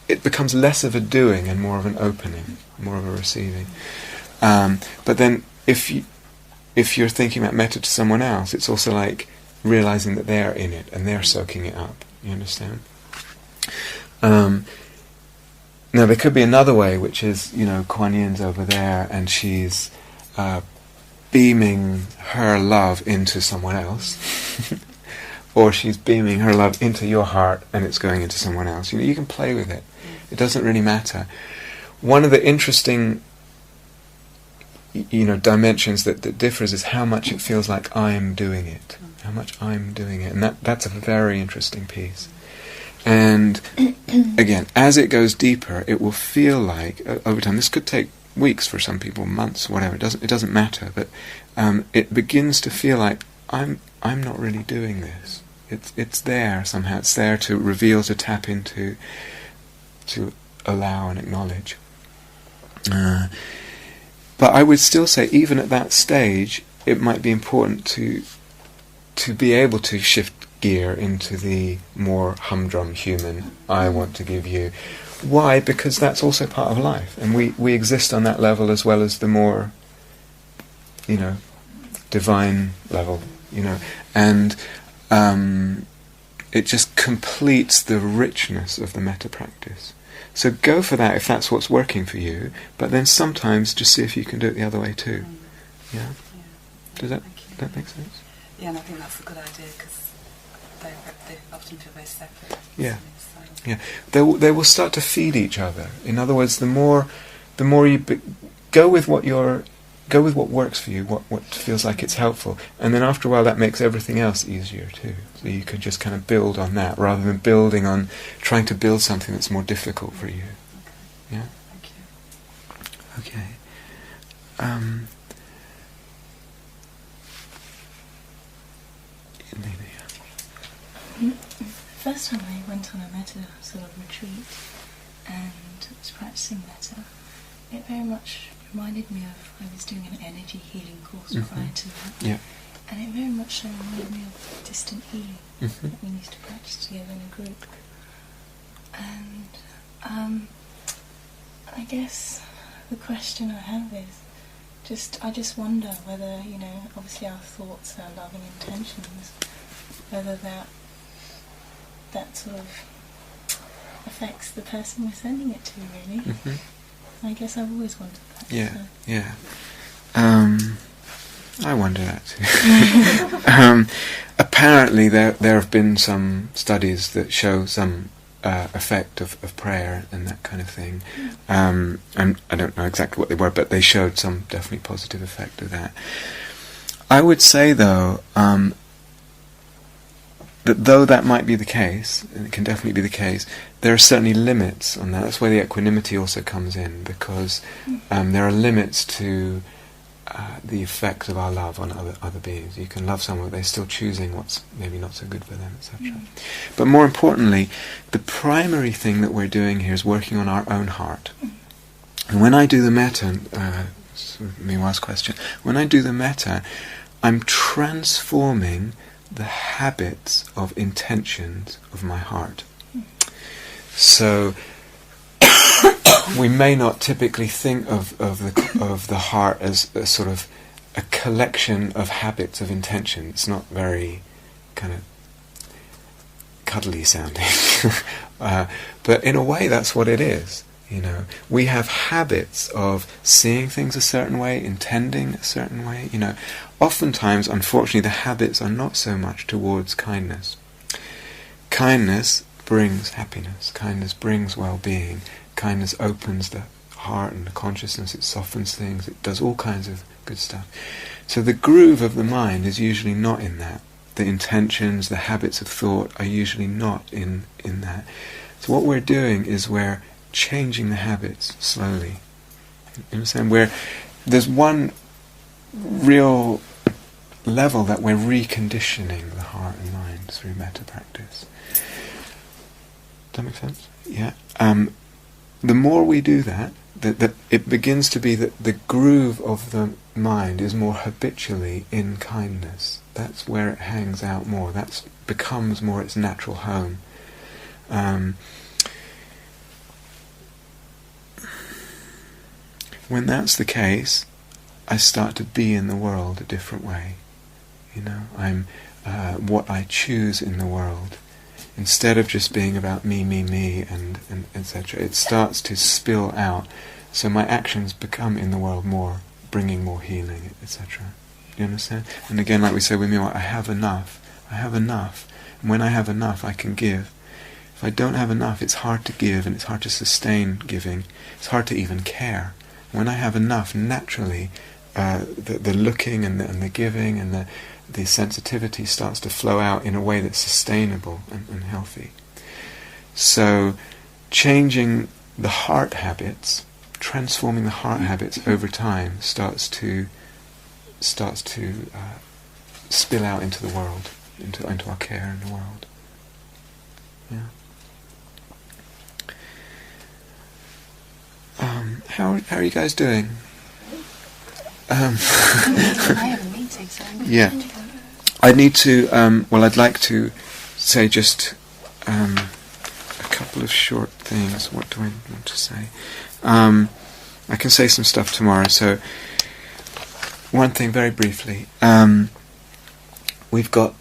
it becomes less of a doing and more of an opening, more of a receiving. But then if you're thinking about metta to someone else, it's also like realizing that they're in it and they're soaking it up. You understand? Now there could be another way, which is, Kuan Yin's over there and she's beaming her love into someone else. Or she's beaming her love into your heart and it's going into someone else. You can play with it. It doesn't really matter. One of the interesting, dimensions that differs is how much it feels like I'm doing it. How much I'm doing it. And that's a very interesting piece. And again, as it goes deeper, it will feel like, over time, this could take weeks for some people, months, whatever, it doesn't matter, but it begins to feel like I'm not really doing this. It's there somehow. It's there to reveal, to tap into, to allow and acknowledge. But I would still say, even at that stage, it might be important to be able to shift gear into the more humdrum human, I want to give you. Why? Because that's also part of life, and we exist on that level as well as the more, divine level, and it just completes the richness of the metta practice. So go for that if that's what's working for you, but then sometimes just see if you can do it the other way too. Yeah? Does that make sense? Yeah, and I think that's a good idea, because they often feel very separate. Yeah. Yeah. They will start to feed each other. In other words, the more you go with what works for you, what feels like it's helpful, and then after a while that makes everything else easier too. So you can just kind of build on that rather than building on trying to build something that's more difficult for you. Okay. Yeah. Thank you. Okay. The first time I went on a metta sort of retreat and was practicing metta, it very much reminded me of, I was doing an energy healing course prior to that, yeah. And it very much reminded me of distant healing that we used to practice together in a group. And I guess the question I have is, I just wonder whether, obviously our thoughts, our loving intentions, whether that sort of affects the person we're sending it to, really. I guess I've always wondered that. Yeah, so. Yeah. I wonder that too. Apparently there have been some studies that show some effect of prayer and that kind of thing. And I don't know exactly what they were, but they showed some definitely positive effect of that. I would say, though, that though that might be the case, and it can definitely be the case, there are certainly limits on that. That's where the equanimity also comes in, because there are limits to the effect of our love on other beings. You can love someone, but they're still choosing what's maybe not so good for them, etc. But more importantly, the primary thing that we're doing here is working on our own heart. And when I do the metta, Miwa's question, when I do the metta, I'm transforming the habits of intentions of my heart. So we may not typically think of the heart as a sort of a collection of habits of intention. It's not very kind of cuddly sounding, but in a way that's what it is. You know, we have habits of seeing things a certain way, intending a certain way. You know, oftentimes, unfortunately, the habits are not so much towards kindness. Kindness brings happiness. Kindness brings well-being. Kindness opens the heart and the consciousness. It softens things. It does all kinds of good stuff. So the groove of the mind is usually not in that. The intentions, the habits of thought are usually not in that. So what we're doing is we're changing the habits slowly. You understand? Where there's one real level that we're reconditioning the heart and mind through metta practice. Does that make sense? Yeah. The more we do that, it begins to be that the groove of the mind is more habitually in kindness. That's where it hangs out more. That becomes more its natural home. When that's the case, I start to be in the world a different way. You know, I'm what I choose in the world. Instead of just being about me, and etc., it starts to spill out. So my actions become in the world more, bringing more healing, etc. You understand? And again, like we say with Miwa, I have enough. And when I have enough, I can give. If I don't have enough, it's hard to give, and it's hard to sustain giving. It's hard to even care. When I have enough, naturally, the looking and the giving and the sensitivity starts to flow out in a way that's sustainable and healthy. So, changing the heart habits, transforming the heart habits over time, starts to spill out into the world, into our care in the world. Yeah. How are you guys doing? I have a meeting, so I'm yeah. I need to, I'd like to say just a couple of short things. What do I want to say? I can say some stuff tomorrow, so one thing very briefly. We've got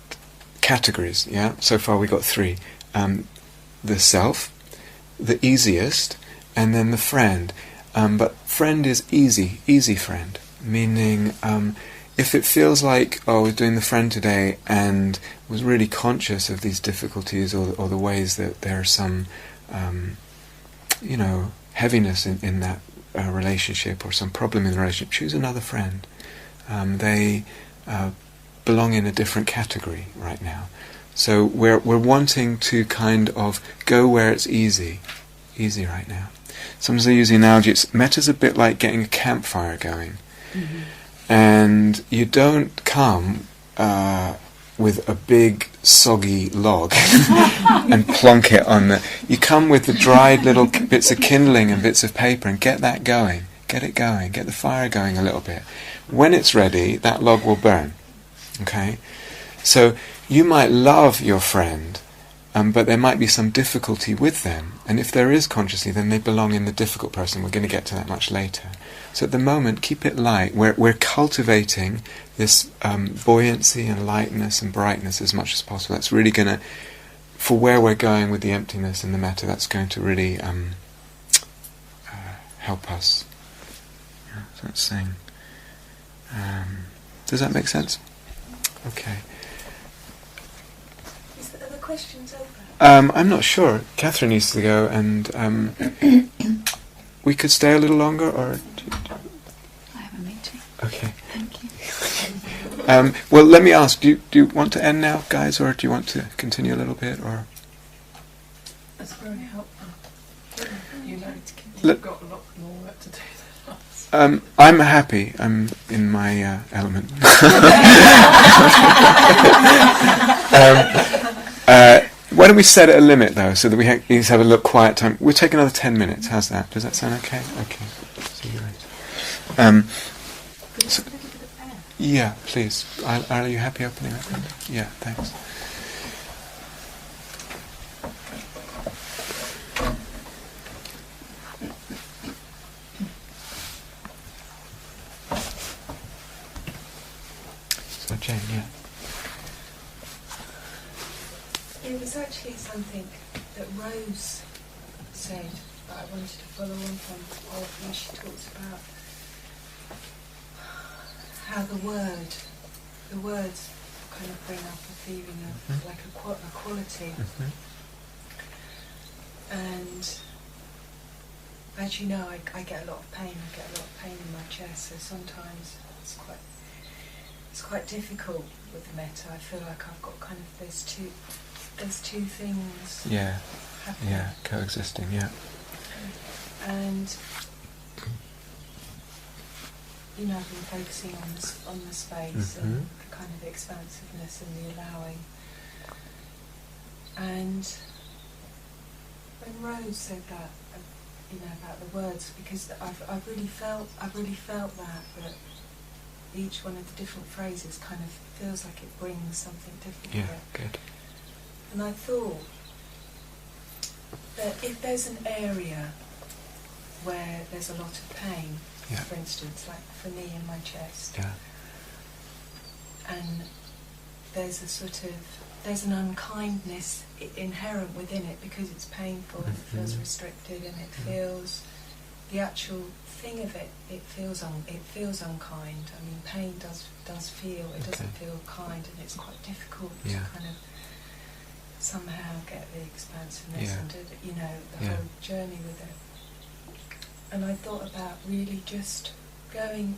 categories, yeah? So far we've got 3. The self, the easiest, and then the friend. But friend is easy friend, meaning if it feels like, I was doing the friend today and was really conscious of these difficulties or the ways that there's some, heaviness in that relationship or some problem in the relationship, choose another friend. They belong in a different category right now. So we're wanting to kind of go where it's easy right now. Sometimes I use the analogy, metta's a bit like getting a campfire going. Mm-hmm. And you don't come with a big soggy log and plonk it on you come with the dried little bits of kindling and bits of paper and get that going, get it going, get the fire going a little bit. When it's ready, that log will burn. Okay? So you might love your friend, but there might be some difficulty with them. And if there is consciously, then they belong in the difficult person. We're going to get to that much later. So at the moment, keep it light. We're cultivating this buoyancy and lightness and brightness as much as possible. That's really going to, for where we're going with the emptiness and the metta, that's going to really help us. Yeah, so that's saying. Does that make sense? Okay. Are the questions open? I'm not sure. Catherine needs to go, and we could stay a little longer, or... I have a meeting. Okay. Thank you. Well, let me ask, do you want to end now, guys, or do you want to continue a little bit, or... That's very helpful. You've got a lot more work to do than us. I'm happy. I'm in my element. Why don't we set it a limit, though, so that we each have a little quiet time? We'll take another 10 minutes. How's that? Does that sound okay? Okay. See you later. So, yeah, please. Are you happy opening that window? Yeah, thanks. So, Jane, yeah. It was actually something that Rose said that I wanted to follow on from when she talks about how the words kind of bring up a feeling of like a quality. And as you know, I get a lot of pain. I get a lot of pain in my chest, so sometimes it's quite difficult with the metta. I feel like I've got kind of those two things happening. Coexisting, And I've been focusing on the space and the kind of expansiveness and the allowing. And when Rose said that, about the words, because I've really felt that each one of the different phrases kind of feels like it brings something different. Yeah, good. And I thought that if there's an area where there's a lot of pain, for instance, like for me in my chest, and there's there's an unkindness inherent within it because it's painful and it feels restricted and it feels, the actual thing of it feels unkind. I mean, pain does feel, it doesn't feel kind, and it's quite difficult to kind of somehow get the expansiveness and do the whole journey with it. And I thought about really just going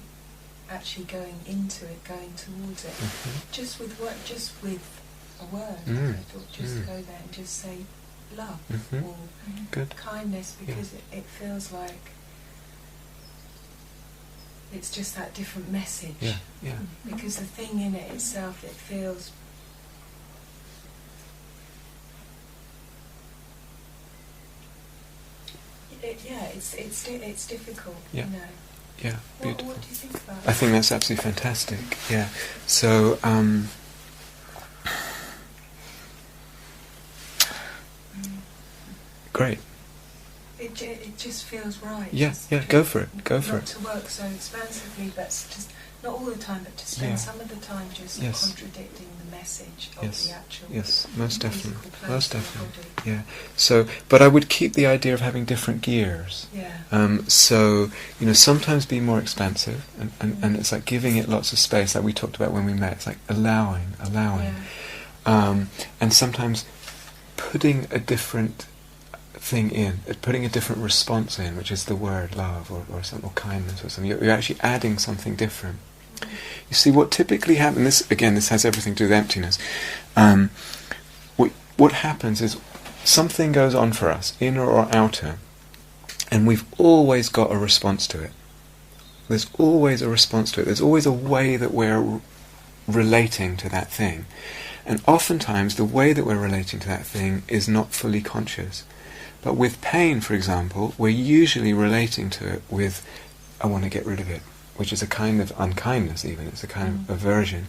into it, going towards it, just with a word. I thought just go there and just say love or kindness, because it feels like it's just that different message. Because the thing in it itself, it feels it's difficult. Yeah, beautiful. What do you think about I that? think that's absolutely fantastic. Yeah. So, great. It just feels right. Go for it. Go for not it. to work so expansively, but just not all the time, but to spend some of the time just contradicting the message of the actual. Yes, most definitely. Physical Most place of the definitely. body. Yeah. So, but I would keep the idea of having different gears. So, sometimes be more expansive, and it's like giving it lots of space, like we talked about when we met. It's like allowing, and sometimes putting a different thing in, putting a different response in, which is the word love or kindness or something. You're actually adding something different. You see, what typically happens, this has everything to do with emptiness. What happens is something goes on for us, inner or outer, and we've always got a response to it. There's always a response to it. There's always a way that we're relating to that thing. And oftentimes the way that we're relating to that thing is not fully conscious. But with pain, for example, we're usually relating to it with, I want to get rid of it, which is a kind of unkindness even, it's a kind of aversion.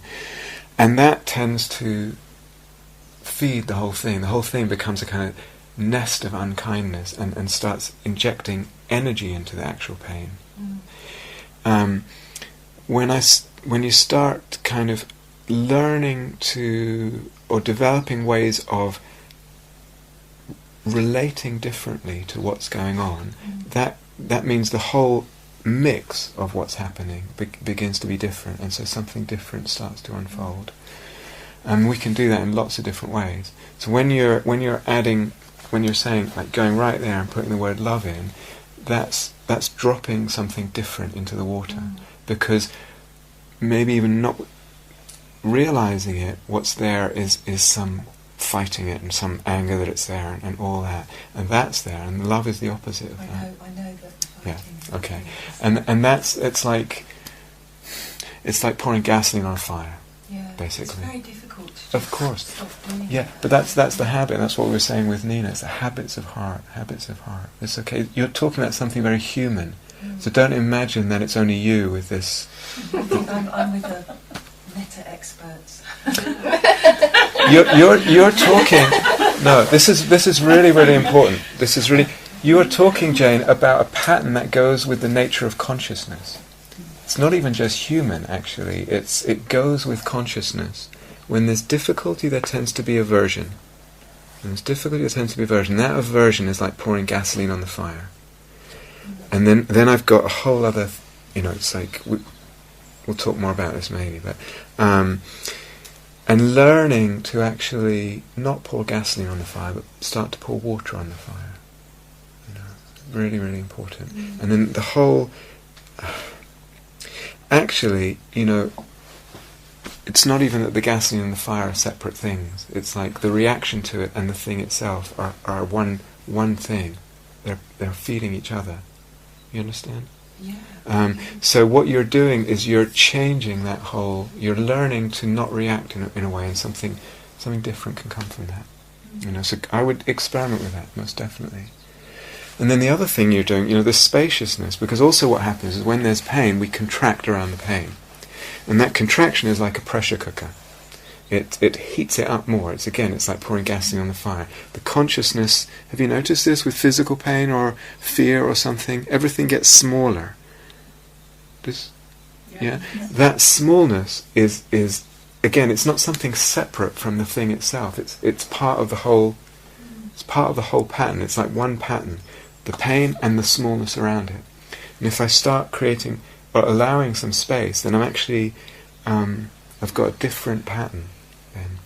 And that tends to feed the whole thing. The whole thing becomes a kind of nest of unkindness and starts injecting energy into the actual pain. When you start kind of learning to, or developing ways of relating differently to what's going on, that means the whole mix of what's happening begins to be different, and so something different starts to unfold. And we can do that in lots of different ways. So when you're saying, like, going right there and putting the word love in, that's dropping something different into the water. Because maybe even not realizing it, what's there is some fighting it and some anger that it's there and all that. And that's there, and love is the opposite of that. I know that the fighting. Yeah, okay. And that's, it's like pouring gasoline on a fire. Yeah, basically. It's very difficult to just Of course. stop doing Yeah, that. but that's the habit. That's what we were saying with Nina. It's the habits of heart. Habits of heart. It's okay. You're talking about something very human. So don't imagine that it's only you with this. I think I'm with the Metta experts. You're talking. No, this is really, really important. This is really. You are talking, Jane, about a pattern that goes with the nature of consciousness. It's not even just human, actually. It goes with consciousness. When there's difficulty, there tends to be aversion. When there's difficulty, there tends to be aversion. That aversion is like pouring gasoline on the fire. And then I've got a whole other, it's like, we'll talk more about this maybe, but, and learning to actually not pour gasoline on the fire, but start to pour water on the fire. Really, really important. And then the whole, actually, it's not even that the gasoline and the fire are separate things. It's like the reaction to it and the thing itself are one thing. They're feeding each other. You understand? Yeah. So what you're doing is you're changing that whole. You're learning to not react in a way, and something different can come from that. So I would experiment with that most definitely. And then the other thing you're doing, the spaciousness, because also what happens is when there's pain, we contract around the pain. And that contraction is like a pressure cooker. It heats it up more. It's like pouring gasoline on the fire. The consciousness, have you noticed this with physical pain or fear or something? Everything gets smaller. Yeah? That smallness is again, it's not something separate from the thing itself. It's part of the whole. It's part of the whole pattern. It's like one pattern. The pain and the smallness around it. And if I start creating or allowing some space, then I'm actually, I've got a different pattern then.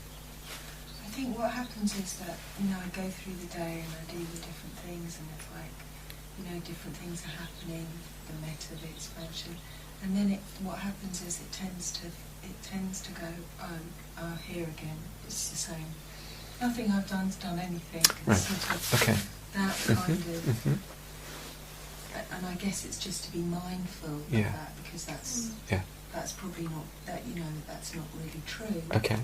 I think what happens is that, I go through the day and I deal with different things, and it's like, different things are happening, the metta, the expansion, and then what happens is it tends to go, here again, it's the same. Nothing I've done's done anything. Right. Sort of Okay. That kind of, and I guess it's just to be mindful of that, because that's probably not that that's not really true. Okay.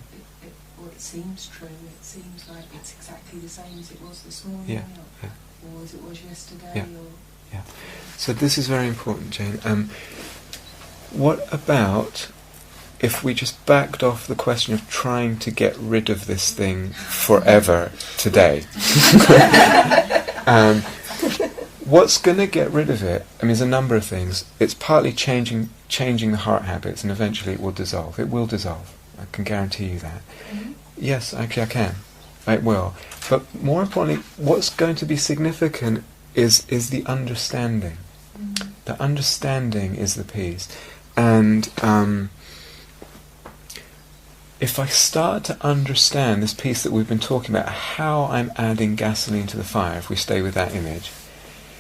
Or it seems true. It seems like it's exactly the same as it was this morning, or as it was yesterday. Yeah. So this is very important, Jane. What about if we just backed off the question of trying to get rid of this thing forever today? What's going to get rid of it? I mean, there's a number of things. It's partly changing the heart habits, and eventually it will dissolve. It will dissolve. I can guarantee you that. Yes, actually I can. It will. But more importantly, what's going to be significant is the understanding. The understanding is the piece. And if I start to understand this piece that we've been talking about, how I'm adding gasoline to the fire, if we stay with that image,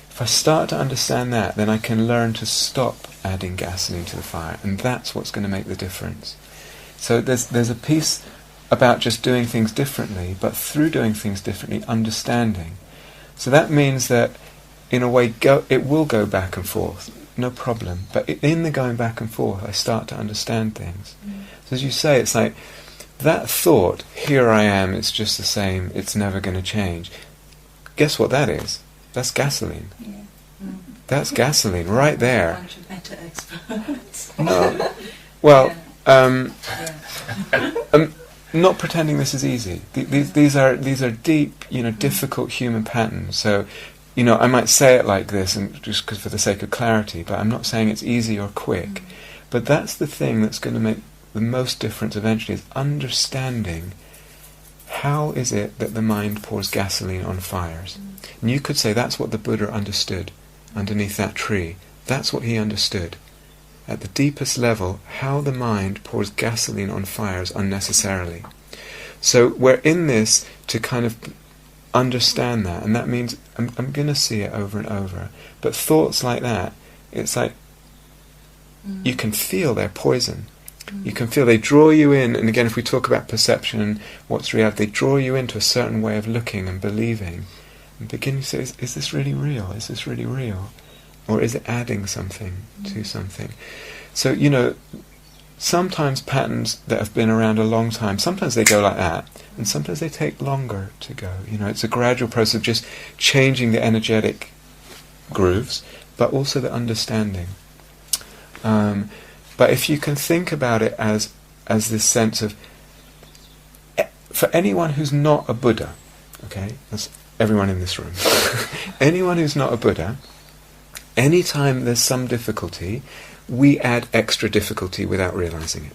if I start to understand that, then I can learn to stop adding gasoline to the fire, and that's what's going to make the difference. So there's a piece about just doing things differently, but through doing things differently, understanding. So that means that, in a way, it will go back and forth, no problem. But in the going back and forth, I start to understand things. So as you say, it's like, that thought, here I am, it's just the same, it's never going to change. Guess what that is? That's gasoline. That's gasoline, right there. A bunch of Metta experts. No. Well, not pretending this is easy. These are deep, difficult human patterns. So, I might say it like this, and just for the sake of clarity, but I'm not saying it's easy or quick. But that's the thing that's going to make the most difference eventually, is understanding how is it that the mind pours gasoline on fires. And you could say that's what the Buddha understood underneath that tree. That's what he understood. At the deepest level, how the mind pours gasoline on fires unnecessarily. So we're in this to kind of understand that, and that means I'm going to see it over and over. But thoughts like that, it's like you can feel they're poison. You can feel they draw you in, and again, if we talk about perception and what's reality, they draw you into a certain way of looking and believing, and begin to say, is this really real? Is this really real? Or is it adding something to something? So, sometimes patterns that have been around a long time, sometimes they go like that, and sometimes they take longer to go. It's a gradual process of just changing the energetic grooves, but also the understanding. But if you can think about it as this sense of, for anyone who's not a Buddha, okay, that's everyone in this room, anyone who's not a Buddha, anytime there's some difficulty, we add extra difficulty without realizing it.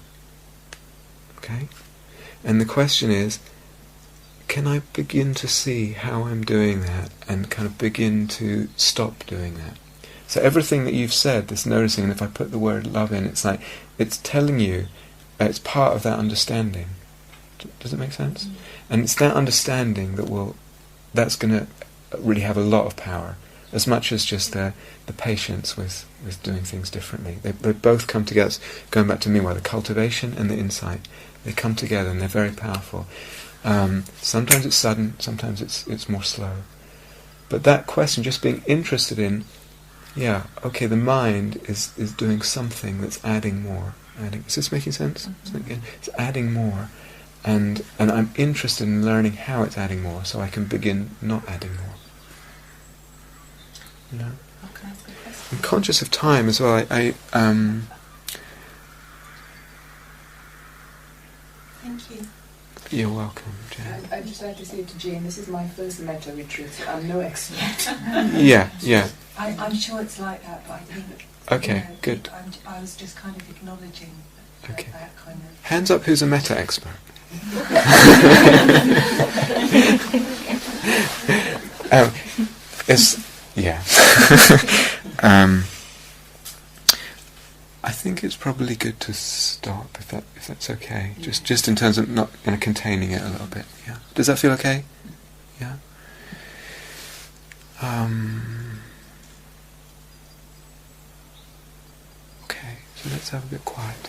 Okay? And the question is, can I begin to see how I'm doing that and kind of begin to stop doing that? So everything that you've said, this noticing, and if I put the word love in, it's like, it's telling you, it's part of that understanding. Does it make sense? And it's that understanding that's going to really have a lot of power, as much as just the patience with doing things differently. They both come together. Going back to meanwhile, the cultivation and the insight, they come together and they're very powerful. Sometimes it's sudden, sometimes it's more slow. But that question, just being interested in, the mind is doing something that's adding more. Is this making sense? It's adding more. And I'm interested in learning how it's adding more, so I can begin not adding more. Okay, that's a good question. I'm conscious of time as well. Thank you. You're welcome, Jane. I'd just like to say to Jane, this is my first Metta retreat, so I'm no expert. Yeah. I'm sure it's like that, but I think... Okay, good. I was just kind of acknowledging that kind of... Hands up who's a Metta expert. I think it's probably good to stop if that's okay. Just in terms of not containing it a little bit. Yeah. Does that feel okay? Yeah. Okay. So let's have a bit quiet.